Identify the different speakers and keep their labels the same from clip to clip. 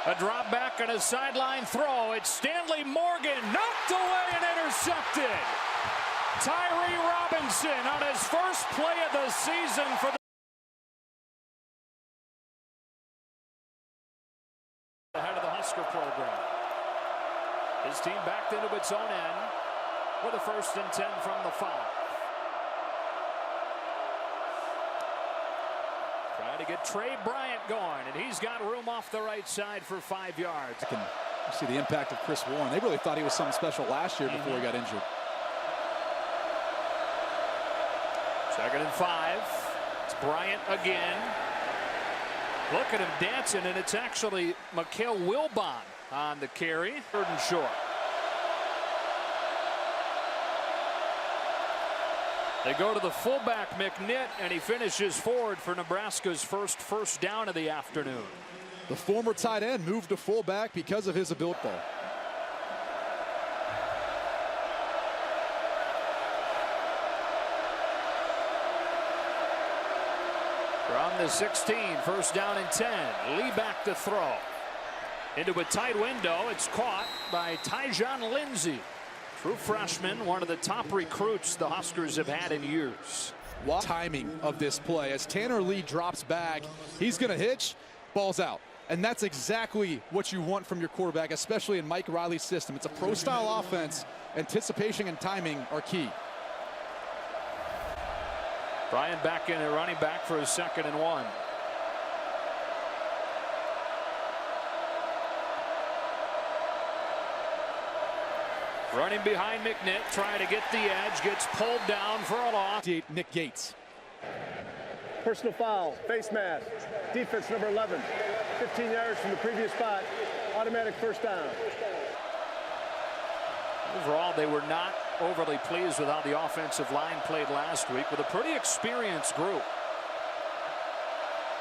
Speaker 1: A drop back and a sideline throw. It's Stanley Morgan, knocked away and intercepted. Tyree Robinson on his first play of the season for the head of the Husker program. His team backed into its own end with a 1st and 10 from the 5. Trying to get Trey Bryant going, and he's got room off the right side for 5 yards.
Speaker 2: You see the impact of Chris Warren. They really thought he was something special last year before he got injured.
Speaker 1: 2nd and 5. It's Bryant again. Look at him dancing, and it's actually Mikael Wilbon on the carry. 3rd and short. They go to the fullback, McNitt, and he finishes forward for Nebraska's first down of the afternoon.
Speaker 2: The former tight end moved to fullback because of his ability.
Speaker 1: From the 16, 1st down and 10. Lee back to throw. Into a tight window. It's caught by Tyjon Lindsey. True freshman, one of the top recruits the Huskers have had in years.
Speaker 2: What timing of this play as Tanner Lee drops back. He's going to hitch, ball's out. And that's exactly what you want from your quarterback, especially in Mike Riley's system. It's a pro-style offense. Anticipation and timing are key.
Speaker 1: Bryant back in at running back for his 2nd and 1. Running behind McNitt, trying to get the edge, gets pulled down for a loss.
Speaker 2: Nick Gates.
Speaker 3: Personal foul, face mask, defense number 11, 15 yards from the previous spot, automatic 1st down.
Speaker 1: Overall, they were not overly pleased with how the offensive line played last week with a pretty experienced group.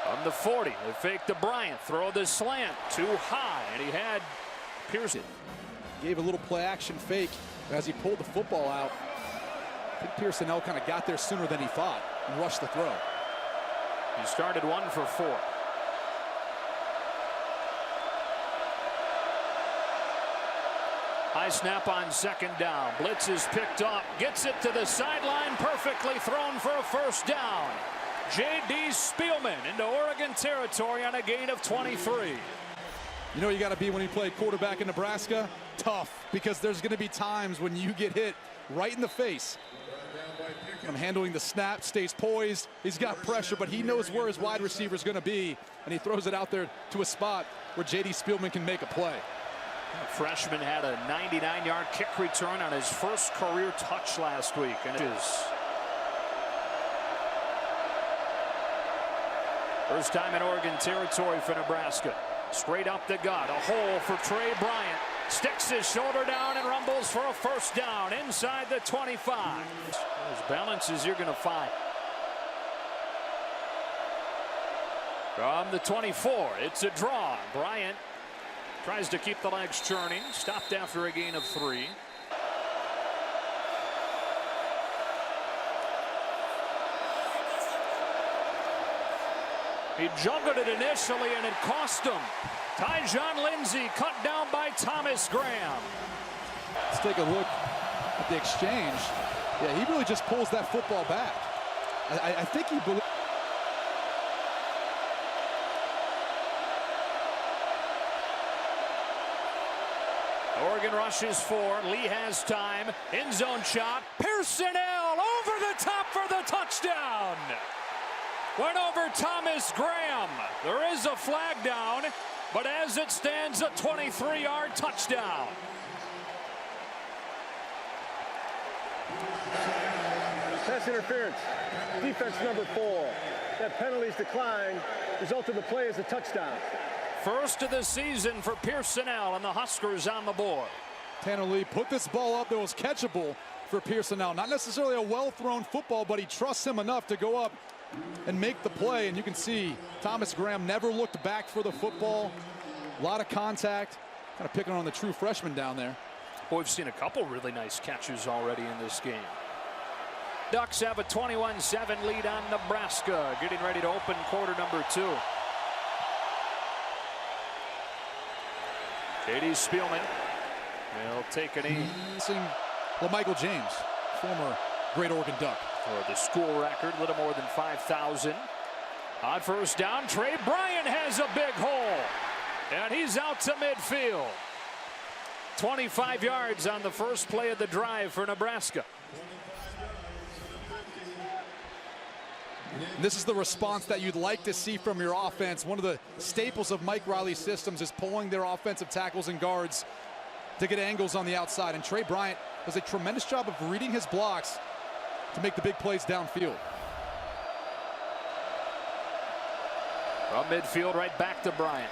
Speaker 1: On the 40, they fake to Bryant, throw the slant too high, and he had Pearson.
Speaker 2: Gave a little play action fake as he pulled the football out. I think Pearsonell kind of got there sooner than he thought and rushed the throw.
Speaker 1: He started 1 for 4. High snap on 2nd down. Blitz is picked up. Gets it to the sideline. Perfectly thrown for a 1st down. J.D. Spielman into Oregon territory on a gain of 23.
Speaker 2: You know you got to be when you play quarterback in Nebraska? Tough, because there's going to be times when you get hit right in the face. I'm handling the snap, stays poised. He's got pressure, but he knows where his wide receiver is going to be, and he throws it out there to a spot where J.D. Spielman can make a play.
Speaker 1: The freshman had a 99-yard kick return on his first career touch last week. And it is first time in Oregon territory for Nebraska. Straight up the gut, a hole for Trey Bryant. Sticks his shoulder down and rumbles for a 1st down inside the 25. Those balances you're going to find. From the 24, it's a draw. Bryant tries to keep the legs churning. Stopped after a gain of 3. He juggled it initially, and it cost him. Tyjon Lindsey cut down by Thomas Graham.
Speaker 2: Let's take a look at the exchange. Yeah, he really just pulls that football back. I think he believes.
Speaker 1: Oregon rushes 4. Lee has time. End zone shot. Pearsonell over the top for the touchdown. Went over Thomas Graham. There is a flag down, but as it stands, a 23-yard touchdown.
Speaker 3: Pass interference, defense number 4. That penalty's declined. Result of the play is a touchdown.
Speaker 1: First of the season for Pearsonell, and the Huskers on the board.
Speaker 2: Tanner Lee put this ball up that was catchable for Pearsonell. Not necessarily a well-thrown football, but he trusts him enough to go up and make the play. And you can see Thomas Graham never looked back for the football. A lot of contact. Kind of picking on the true freshman down there.
Speaker 1: Boy, we've seen a couple really nice catches already in this game. Ducks have a 21-7 lead on Nebraska, getting ready to open quarter number 2. J.D. Spielman will take an knee.
Speaker 2: Well, Michael James, former Great Oregon Duck.
Speaker 1: For the school record, a little more than 5,000. On first down, Trey Bryant has a big hole. And he's out to midfield. 25 yards on the first play of the drive for Nebraska.
Speaker 2: This is the response that you'd like to see from your offense. One of the staples of Mike Riley's systems is pulling their offensive tackles and guards to get angles on the outside. And Trey Bryant does a tremendous job of reading his blocks to make the big plays downfield.
Speaker 1: From midfield, right back to Bryant.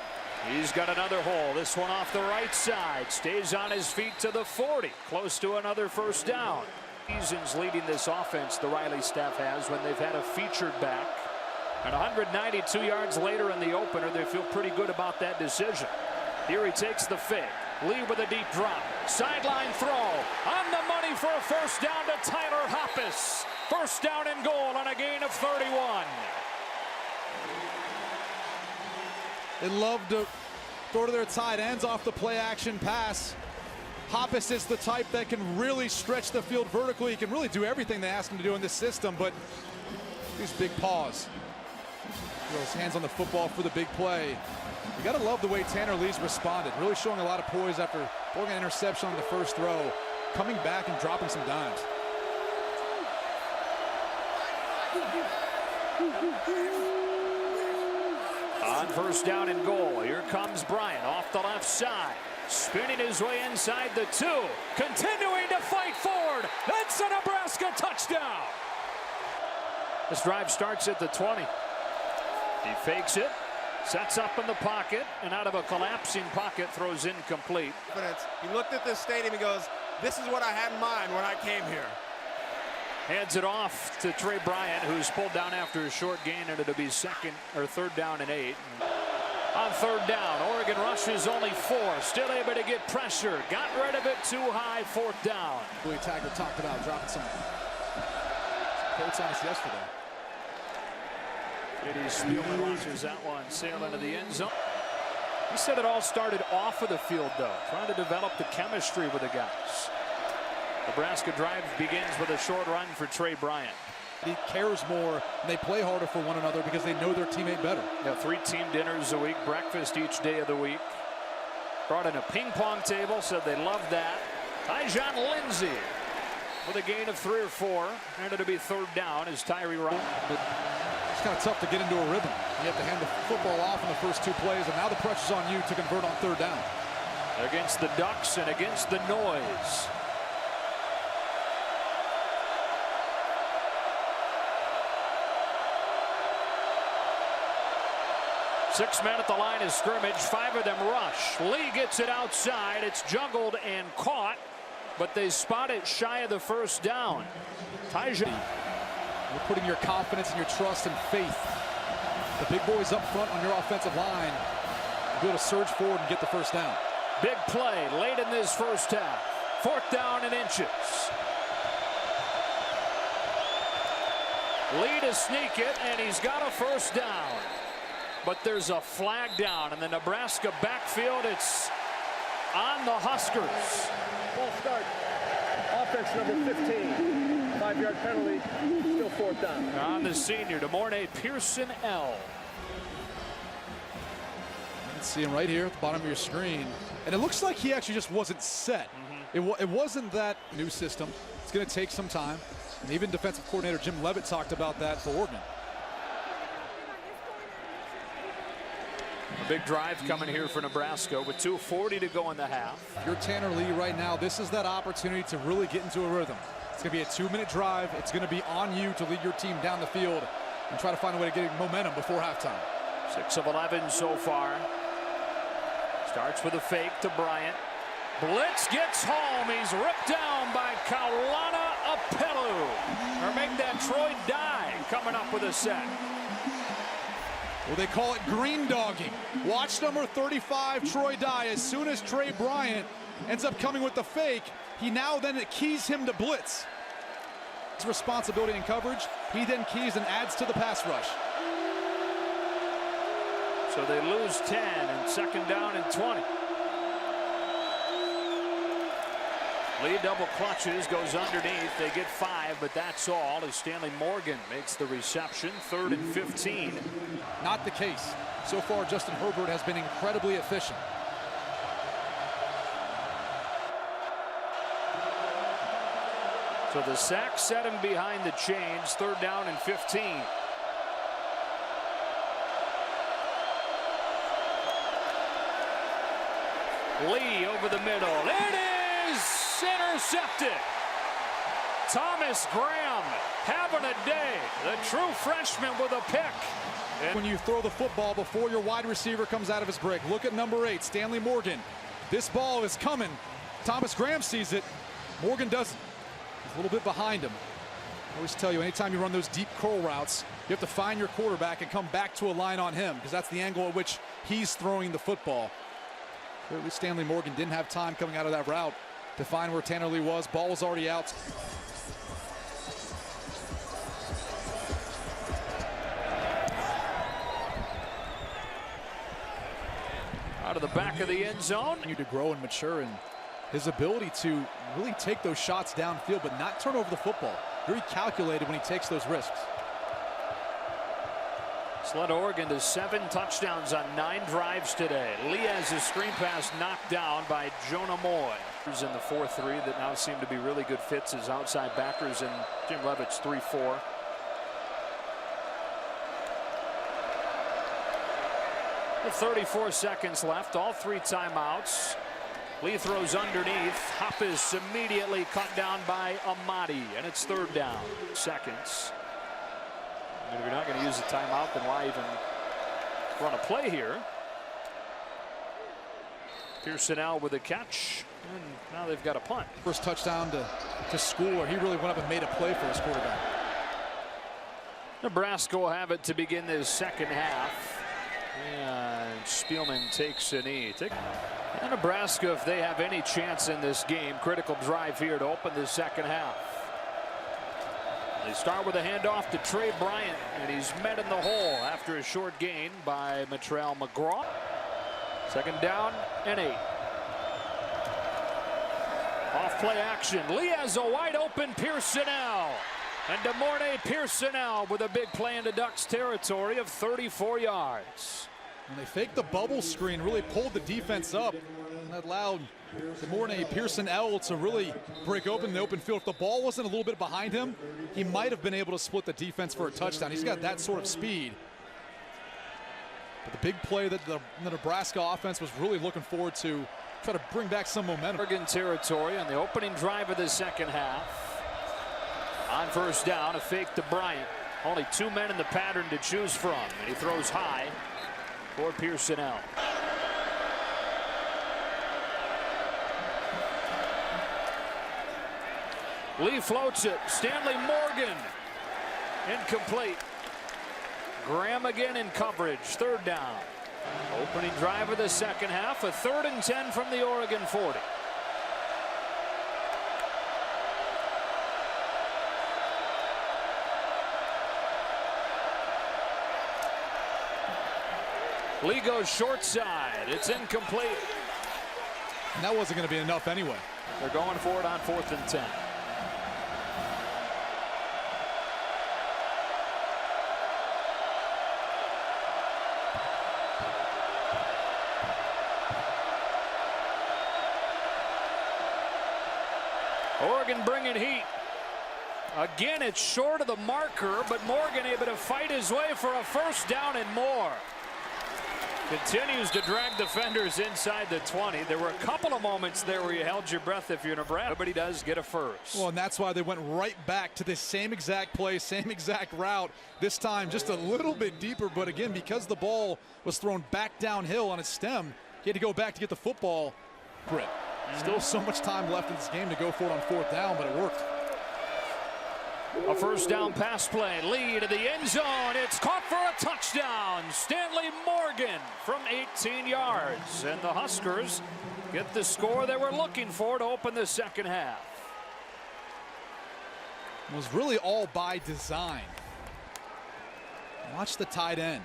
Speaker 1: He's got another hole. This one off the right side. Stays on his feet to the 40. Close to another first down. Seasons leading this offense, the Riley staff has, when they've had a featured back. And 192 yards later in the opener, they feel pretty good about that decision. Here he takes the fake. Lee with a deep drop. Sideline throw. On the money for a first down to Tyler Hoppus. First down and goal on a gain of 31.
Speaker 2: They love to throw to their tight ends off the play action pass. Hoppus is the type that can really stretch the field vertically. He can really do everything they ask him to do in this system, but these big paws. His hands on the football for the big play. You got to love the way Tanner Lee's responded. Really showing a lot of poise after throwing an interception on the first throw. Coming back and dropping some dimes.
Speaker 1: On first down and goal, here comes Bryant off the left side. Spinning his way inside the 2. Continuing to fight forward. That's a Nebraska touchdown. This drive starts at the 20. He fakes it. Sets up in the pocket. And out of a collapsing pocket throws incomplete.
Speaker 4: He looked at this stadium. He goes, this is what I had in mind when I came here.
Speaker 1: Hands it off to Trey Bryant, who's pulled down after a short gain, and it'll be third down and 8. On third down, Oregon rushes only 4. Still able to get pressure. Got rid of it too high. Fourth down.
Speaker 2: Willie Taggart talked about dropping some quotes on us yesterday.
Speaker 1: J.D. Spielman launches that one, sail into the end zone. He said it all started off of the field, though, trying to develop the chemistry with the guys. Nebraska drive begins with a short run for Trey Bryant.
Speaker 2: He cares more and they play harder for one another because they know their teammate better.
Speaker 1: 3 team dinners a week, breakfast each day of the week. Brought in a ping pong table, said they loved that. Tyjon Lindsey with a gain of 3 or 4. And it'll be third down as Tyree Ryan.
Speaker 2: It's kind of tough to get into a rhythm. You have to hand the football off in the first 2 plays, and now the pressure's on you to convert on third down.
Speaker 1: Against the Ducks and against the noise. Six men at the line of scrimmage, 5 of them rush. Lee gets it outside. It's juggled and caught, but they spot it shy of the first down. Tyjon.
Speaker 2: You're putting your confidence and your trust and faith. The big boys up front on your offensive line. You'll be able to surge forward and get the first down.
Speaker 1: Big play late in this first half. Fourth down and inches. Lee to sneak it, and he's got a first down. But there's a flag down in the Nebraska backfield. It's on the Huskers.
Speaker 3: Ball start. Offense number 15. 5-yard penalty. Still fourth down.
Speaker 1: On the senior, DeMornay Pearson L.
Speaker 2: You can see him right here at the bottom of your screen. And it looks like he actually just wasn't set. It wasn't that new system. It's going to take some time. And even defensive coordinator Jim Leavitt talked about that for Oregon.
Speaker 1: A big drive coming here for Nebraska with 2:40 to go in the half.
Speaker 2: If you're Tanner Lee right now, this is that opportunity to really get into a rhythm. It's going to be a 2-minute drive. It's going to be on you to lead your team down the field and try to find a way to get momentum before halftime.
Speaker 1: 6 of 11 so far. Starts with a fake to Bryant. Blitz gets home. He's ripped down by Kaulana Apelu. Or make that Troy Dye coming up with a sack.
Speaker 2: Well, they call it green dogging. Watch number 35, Troy Dye. As soon as Trey Bryant ends up coming with the fake, he now then keys him to blitz. His responsibility in coverage, he then keys and adds to the pass rush.
Speaker 1: So they lose 10 and second down and 20. Lee double clutches, goes underneath. They get 5, but that's all as Stanley Morgan makes the reception. 3rd and 15.
Speaker 2: Not the case. So far, Justin Herbert has been incredibly efficient.
Speaker 1: So the sack set him behind the chains. 3rd down and 15. Lee over the middle. It is intercepted. Thomas Graham having a day. The true freshman with a pick.
Speaker 2: When you throw the football before your wide receiver comes out of his break, look at number 8, Stanley Morgan. This ball is coming. Thomas Graham sees it. Morgan doesn't. He's a little bit behind him. I always tell you, anytime you run those deep curl routes, you have to find your quarterback and come back to a line on him, because that's the angle at which he's throwing the football. Clearly Stanley Morgan didn't have time coming out of that route to find where Tanner Lee was. Ball was already out.
Speaker 1: Out of the back of the end zone.
Speaker 2: Continue to grow and mature in his ability to really take those shots downfield, but not turn over the football. Very calculated when he takes those risks.
Speaker 1: It's led Oregon to 7 touchdowns on 9 drives today. Lee has his screen pass knocked down by Jonah Moy. In the 4-3 that now seem to be really good fits as outside backers, and Jim Levitt's 3-4. With 34 seconds left, all 3 timeouts. Lee throws underneath. Hop is immediately cut down by Amadi, and it's 3rd down. Seconds. And if you're not going to use a timeout, then why even run a play here? Pearson with a catch, and now they've got a punt.
Speaker 2: First touchdown to score. He really went up and made a play for his quarterback.
Speaker 1: Nebraska will have it to begin this second half. And Spielman takes a knee. And Nebraska, if they have any chance in this game, critical drive here to open the second half. They start with a handoff to Trey Bryant, and he's met in the hole after a short gain by Matrell McGraw. 2nd down and 8. Off play action. Lee has a wide open Pearsonell. And DeMornay Pearsonell with a big play into Ducks territory of 34 yards.
Speaker 2: When they faked the bubble screen, really pulled the defense up, and that allowed DeMornay Pearsonell to really break open the open field. If the ball wasn't a little bit behind him, he might have been able to split the defense for a touchdown. He's got that sort of speed. But the big play that the Nebraska offense was really looking forward to, try to bring back some momentum.
Speaker 1: Oregon territory on the opening drive of the second half. On 1st down, a fake to Bryant. Only 2 men in the pattern to choose from, and he throws high for Pearsonell. Lee floats it. Stanley Morgan incomplete. Graham again in coverage. 3rd down. Opening drive of the second half. A 3rd and 10 from the Oregon 40. Lee goes short side. It's incomplete.
Speaker 2: And that wasn't going to be enough anyway.
Speaker 1: They're going for it on 4th and 10. Oregon bringing heat. Again, it's short of the marker, but Morgan able to fight his way for a 1st down and more. Continues to drag defenders inside the 20. There were a couple of moments there where you held your breath if you're Nebraska, but he does get a 1st.
Speaker 2: Well, and that's why they went right back to this same exact play, same exact route. This time just a little bit deeper, but again, because the ball was thrown back downhill on its stem, he had to go back to get the football grip. Still so much time left in this game to go for it on 4th down, but it worked.
Speaker 1: A 1st down pass play. Lee to the end zone. It's caught for a touchdown. Stanley Morgan from 18 yards. And the Huskers get the score they were looking for to open the second half.
Speaker 2: It was really all by design. Watch the tight end.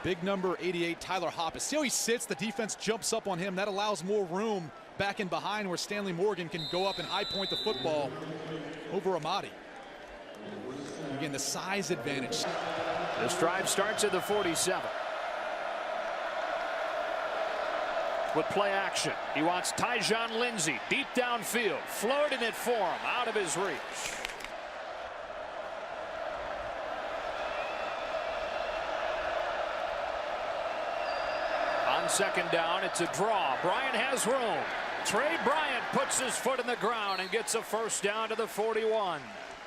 Speaker 2: Big number 88, Tyler Hoppus. See how he sits? The defense jumps up on him. That allows more room back in behind where Stanley Morgan can go up and high point the football over Amadi. Again, the size advantage.
Speaker 1: This drive starts at the 47. With play action, he wants Tyjon Lindsey deep downfield, floating it for him, out of his reach. On second down, it's a draw. Bryant has room. Trey Bryant puts his foot in the ground and gets a first down to the 41.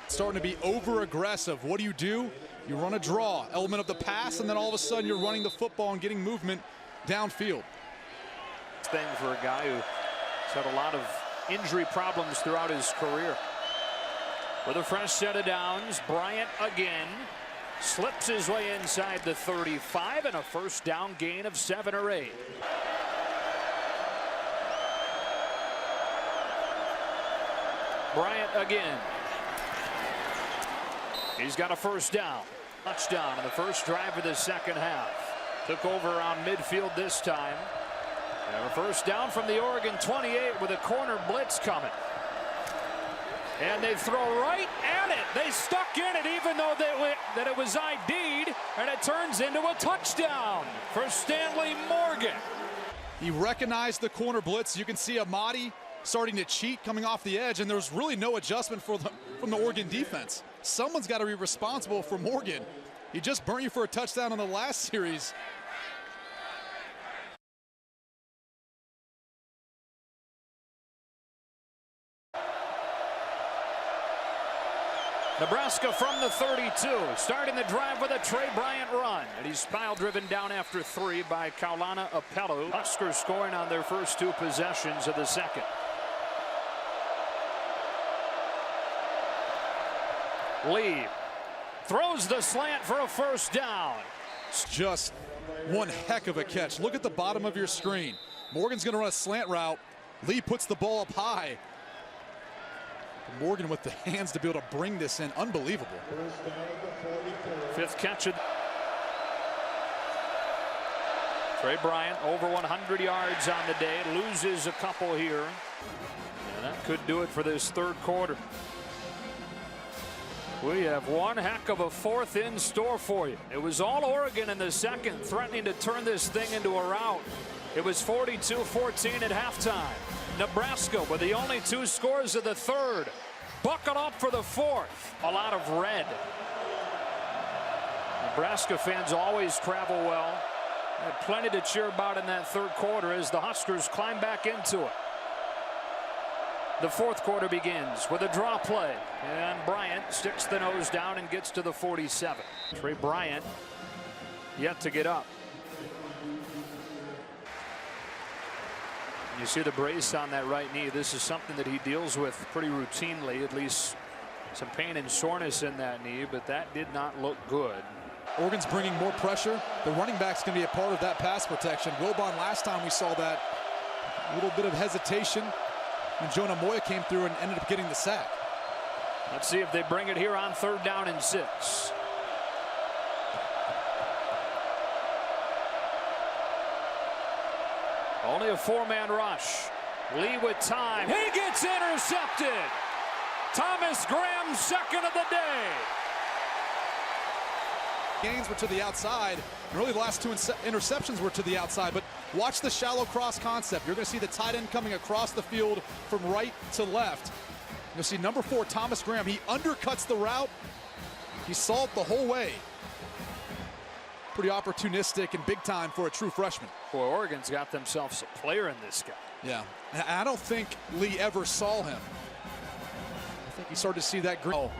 Speaker 2: Starting to be over aggressive. What do? You run a draw, element of the pass, and then all of a sudden you're running the football and getting movement downfield.
Speaker 1: Thing for a guy who's had a lot of injury problems throughout his career. With a fresh set of downs, Bryant again slips his way inside the 35 and a first down gain of 7 or 8. Bryant again. He's got a first down. Touchdown in the first drive of the second half. Took over around midfield this time. And a first down from the Oregon 28 with a corner blitz coming. And they throw right at it. They stuck in it even though that it was ID'd, and it turns into a touchdown for Stanley Morgan.
Speaker 2: He recognized the corner blitz. You can see Amadi starting to cheat coming off the edge, and there's really no adjustment from the Oregon defense. Someone's got to be responsible for Morgan. He just burnt you for a touchdown in the last series.
Speaker 1: Nebraska from the 32, starting the drive with a Trey Bryant run. And he's pile driven down after 3 by Kaulana Apelu. Huskers scoring on their first 2 possessions of the second. Lee throws the slant for a first down.
Speaker 2: It's just one heck of a catch. Look at the bottom of your screen. Morgan's going to run a slant route. Lee puts the ball up high. Morgan with the hands to be able to bring this in. Unbelievable.
Speaker 1: 5th catch. Trey Bryant over 100 yards on the day. Loses a couple here. And that could do it for this third quarter. We have one heck of a fourth in store for you. It was all Oregon in the second, threatening to turn this thing into a rout. It was 42-14 at halftime. Nebraska with the only 2 scores of the third. Buckle up for the fourth. A lot of red. Nebraska fans always travel well. Had plenty to cheer about in that third quarter as the Huskers climb back into it. The fourth quarter begins with a draw play, and Bryant sticks the nose down and gets to the 47. Trey Bryant yet to get up. You see the brace on that right knee. This is something that he deals with pretty routinely, at least some pain and soreness in that knee, but that did not look good.
Speaker 2: Oregon's bringing more pressure. The running back's going to be a part of that pass protection. Wilbon, last time we saw that, a little bit of hesitation when Jonah Moya came through and ended up getting the sack.
Speaker 1: Let's see if they bring it here on 3rd down and 6. Only a 4-man rush. Lee with time. He gets intercepted. Thomas Graham, second of the day.
Speaker 2: Gains were to the outside. Really, the last 2 interceptions were to the outside. But watch the shallow cross concept. You're going to see the tight end coming across the field from right to left. You'll see number 4, Thomas Graham. He undercuts the route. He saw it the whole way. Pretty opportunistic and big time for a true freshman.
Speaker 1: Boy, Oregon's got themselves a player in this guy.
Speaker 2: Yeah, and I don't think Lee ever saw him. I think he started to see that green. Oh,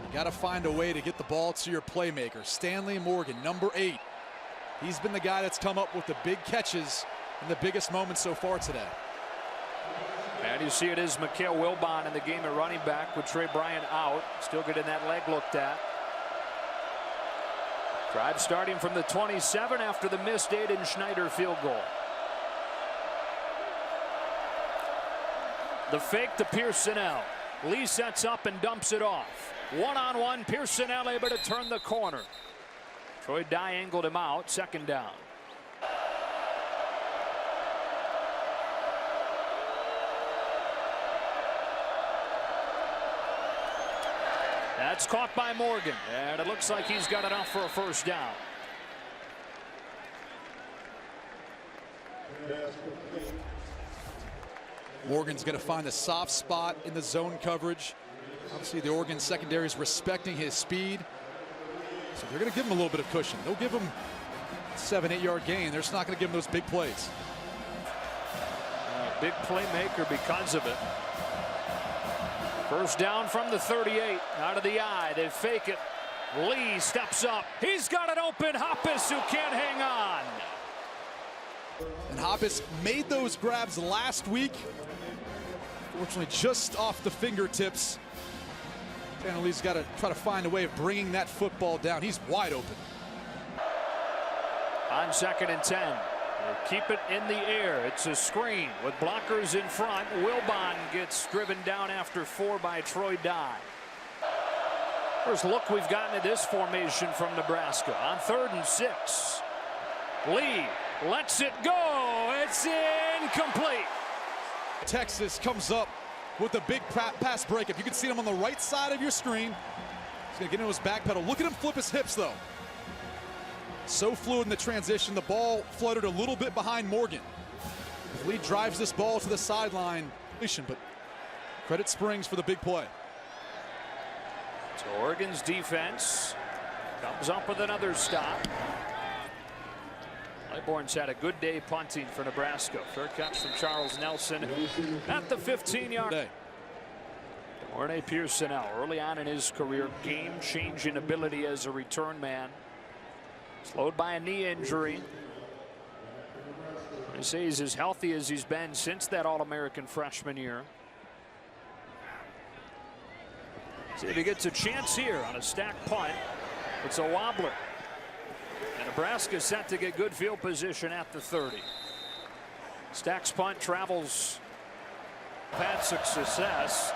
Speaker 2: you got to find a way to get the ball to your playmaker. Stanley Morgan, number 8. He's been the guy that's come up with the big catches in the biggest moments so far today.
Speaker 1: And you see it is Mikael Wilbon in the game at running back with Trey Bryant out. Still getting that leg looked at. Drive starting from the 27 after the missed Aiden Schneider field goal. The fake to Pearsonell. Lee sets up and dumps it off. One-on-one, Pearsonell able to turn the corner. Troy Dye angled him out, 2nd down. That's caught by Morgan, and it looks like he's got enough for a first down.
Speaker 2: Morgan's going to find the soft spot in the zone coverage. Obviously, the Oregon secondary is respecting his speed, so they're going to give him a little bit of cushion. They'll give him a 7-8 yard gain. They're just not going to give him those big plays.
Speaker 1: Big playmaker because of it. First down from the 38. Out of the eye. They fake it. Lee steps up. He's got an open Hoppus who can't hang on.
Speaker 2: And Hoppus made those grabs last week. Fortunately, just off the fingertips. Tanner Lee's got to try to find a way of bringing that football down. He's wide open.
Speaker 1: On 2nd and 10. They keep it in the air. It's a screen with blockers in front. Wilbon gets driven down after 4 by Troy Dye. First look we've gotten at this formation from Nebraska. On 3rd and 6. Lee lets it go. It's incomplete.
Speaker 2: Texas comes up with a big pass breakup. You can see him on the right side of your screen. He's going to get into his back pedal. Look at him flip his hips, though. So fluid in the transition. The ball fluttered a little bit behind Morgan. Lee drives this ball to the sideline. But credit Springs for the big play.
Speaker 1: So Oregon's defense comes up with another stop. Claiborne's had a good day punting for Nebraska. Fair catch from Charles Nelson at the 15-yard line. Orne Pearsonell, early on in his career, game-changing ability as a return man. Slowed by a knee injury. They say he's as healthy as he's been since that All-American freshman year. See if he gets a chance here on a stacked punt. It's a wobbler. And Nebraska set to get good field position at the 30. Stack's punt travels past success.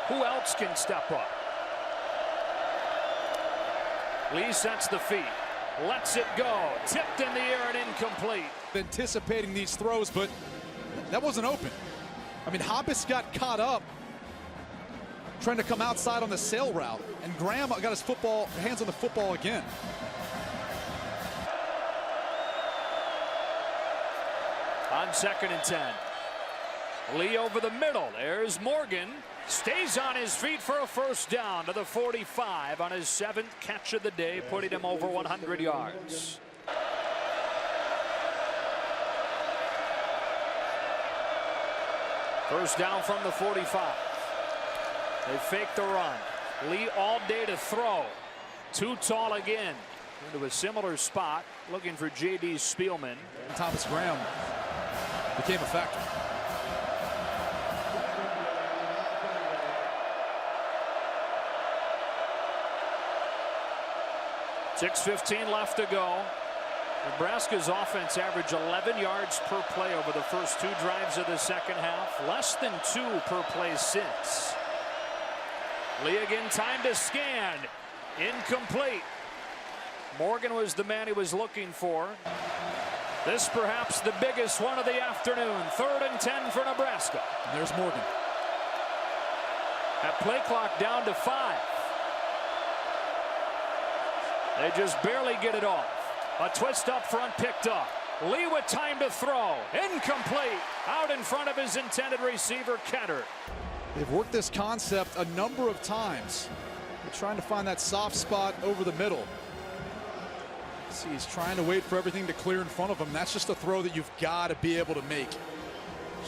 Speaker 1: Who else can step up? Lee sets the feet. Lets it go. Tipped in the air and incomplete.
Speaker 2: Anticipating these throws, but that wasn't open. I mean, Hoppus got caught up trying to come outside on the sail route, and Graham got his hands on the football again.
Speaker 1: On 2nd and 10. Lee over the middle. There's Morgan. Stays on his feet for a first down to the 45 on his 7th catch of the day, putting him over 100 yards. First down from the 45. They fake the run. Lee all day to throw. Too tall again. Into a similar spot, looking for J.D. Spielman.
Speaker 2: Thomas Graham became a factor.
Speaker 1: .6:15 left to go. Nebraska's offense averaged 11 yards per play over the first 2 drives of the second half. Less than 2 per play since. Lee again, time to scan. Incomplete. Morgan was the man he was looking for. This perhaps the biggest one of the afternoon. 3rd and 10 for Nebraska.
Speaker 2: And there's Morgan.
Speaker 1: That play clock down to 5. They just barely get it off. A twist up front picked up. Lee with time to throw. Incomplete. Out in front of his intended receiver, Ketter.
Speaker 2: They've worked this concept a number of times. They're trying to find that soft spot over the middle. See, he's trying to wait for everything to clear in front of him. That's just a throw that you've got to be able to make.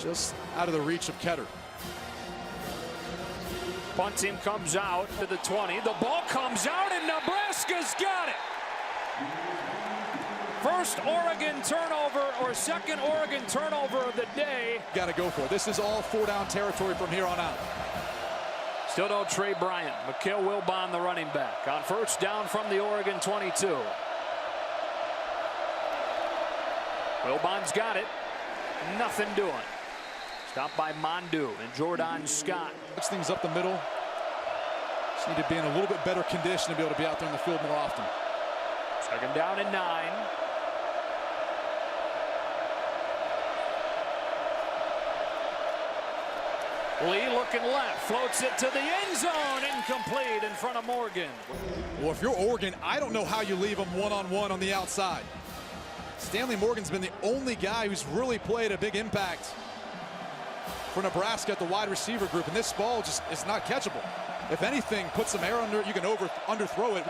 Speaker 2: Just out of the reach of Ketter.
Speaker 1: Punt team comes out to the 20. The ball comes out and Nebraska's got it. First Oregon turnover or second Oregon turnover of the day.
Speaker 2: Got to go for it. This is all 4-down territory from here on out.
Speaker 1: Still no Trey Bryant. Mikhail Wilbon, the running back, on first down from the Oregon 22. Wilbon's got it. Nothing doing. Stopped by Mondu and Jordan Scott.
Speaker 2: Puts things up the middle. Just need to be in a little bit better condition to be able to be out there in the field more often.
Speaker 1: 2nd down and 9. Lee looking left, floats it to the end zone, incomplete in front of Morgan.
Speaker 2: Well, if you're Oregon, I don't know how you leave him one-on-one on the outside. Stanley Morgan's been the only guy who's really played a big impact for Nebraska at the wide receiver group, and this ball just is not catchable. If anything, put some air under it, you can underthrow it.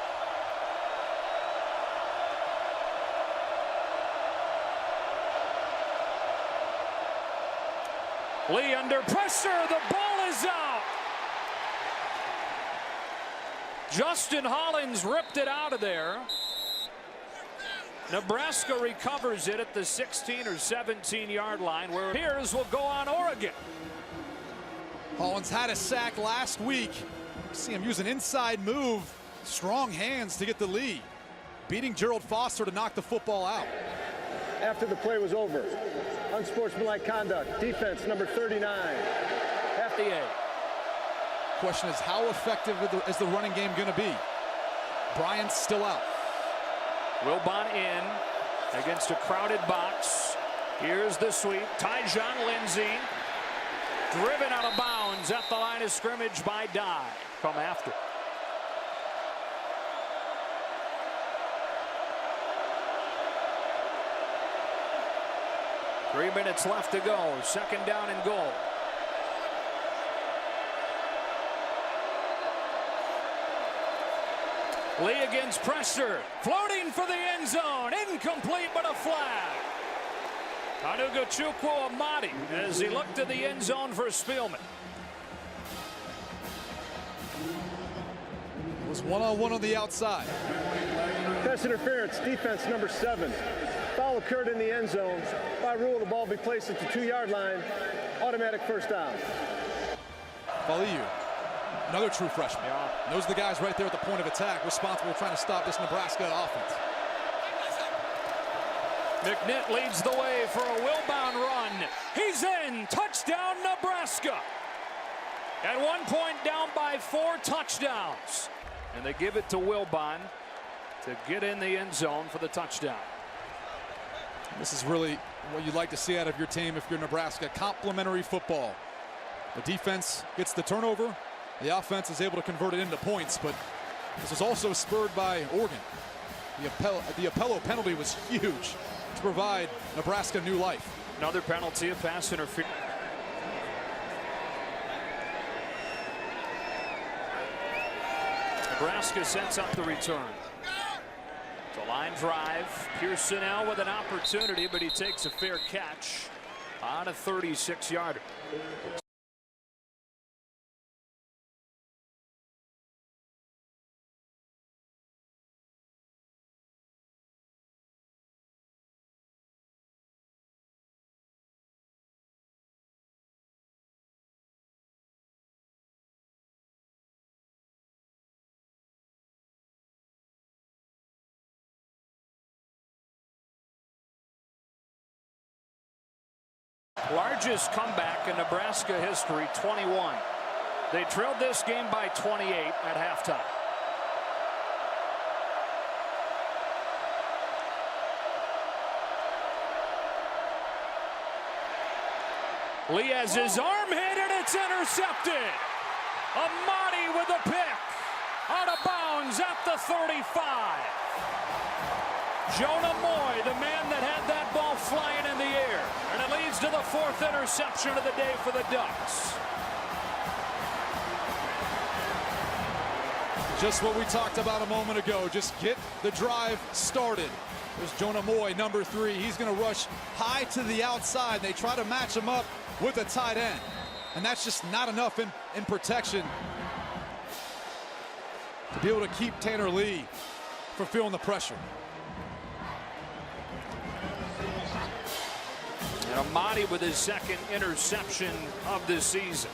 Speaker 1: Lee under pressure, the ball is out. Justin Hollins ripped it out of there. Nebraska recovers it at the 16 or 17-yard line, where Piers will go on Oregon.
Speaker 2: Hollins had a sack last week. See him use an inside move, strong hands to get the lead, beating Gerald Foster to knock the football out.
Speaker 3: After the play was over, unsportsmanlike conduct, defense number 39.
Speaker 1: At the 8.
Speaker 2: Question is, how effective is the running game going to be? Bryant's still out.
Speaker 1: Wilbon in against a crowded box. Here's the sweep. Tyjon Lindsey driven out of bounds at the line of scrimmage by Dye. Come after. Three minutes left to go. Second down and goal. Lee against pressure, floating for the end zone, incomplete but a flag. Anugachukwu Amadi as he looked to the end zone for Spielman.
Speaker 2: It was one-on-one on the outside.
Speaker 3: Pass interference, defense number 7. Foul occurred in the end zone. By rule, the ball be placed at the 2-yard line. Automatic first down.
Speaker 2: Faliu, another true freshman. Those are the guys right there at the point of attack, responsible for trying to stop this Nebraska offense.
Speaker 1: McNitt leads the way for a Wilbon run. He's in. Touchdown, Nebraska. At one point down by 4 touchdowns. And they give it to Wilbon to get in the end zone for the touchdown.
Speaker 2: This is really what you'd like to see out of your team if you're Nebraska. Complementary football. The defense gets the turnover. The offense is able to convert it into points, but this is also spurred by Oregon. The Appello penalty was huge to provide Nebraska new life.
Speaker 1: Another penalty, a pass interference. Nebraska sets up the return. It's a line drive. Pearsonell with an opportunity, but he takes a fair catch on a 36-yarder. Largest comeback in Nebraska history, 21. They trailed this game by 28 at halftime. Lee has his arm hit and it's intercepted. Amadi with a pick. Out of bounds at the 35. Jonah Moy, the man that had that ball flying in the air. And it leads to the 4th interception of the day for the Ducks.
Speaker 2: Just what we talked about a moment ago. Just get the drive started. There's Jonah Moy, number 3. He's going to rush high to the outside. They try to match him up with a tight end. And that's just not enough in protection to be able to keep Tanner Lee from feeling the pressure.
Speaker 1: And Amadi with his 2nd interception of this season.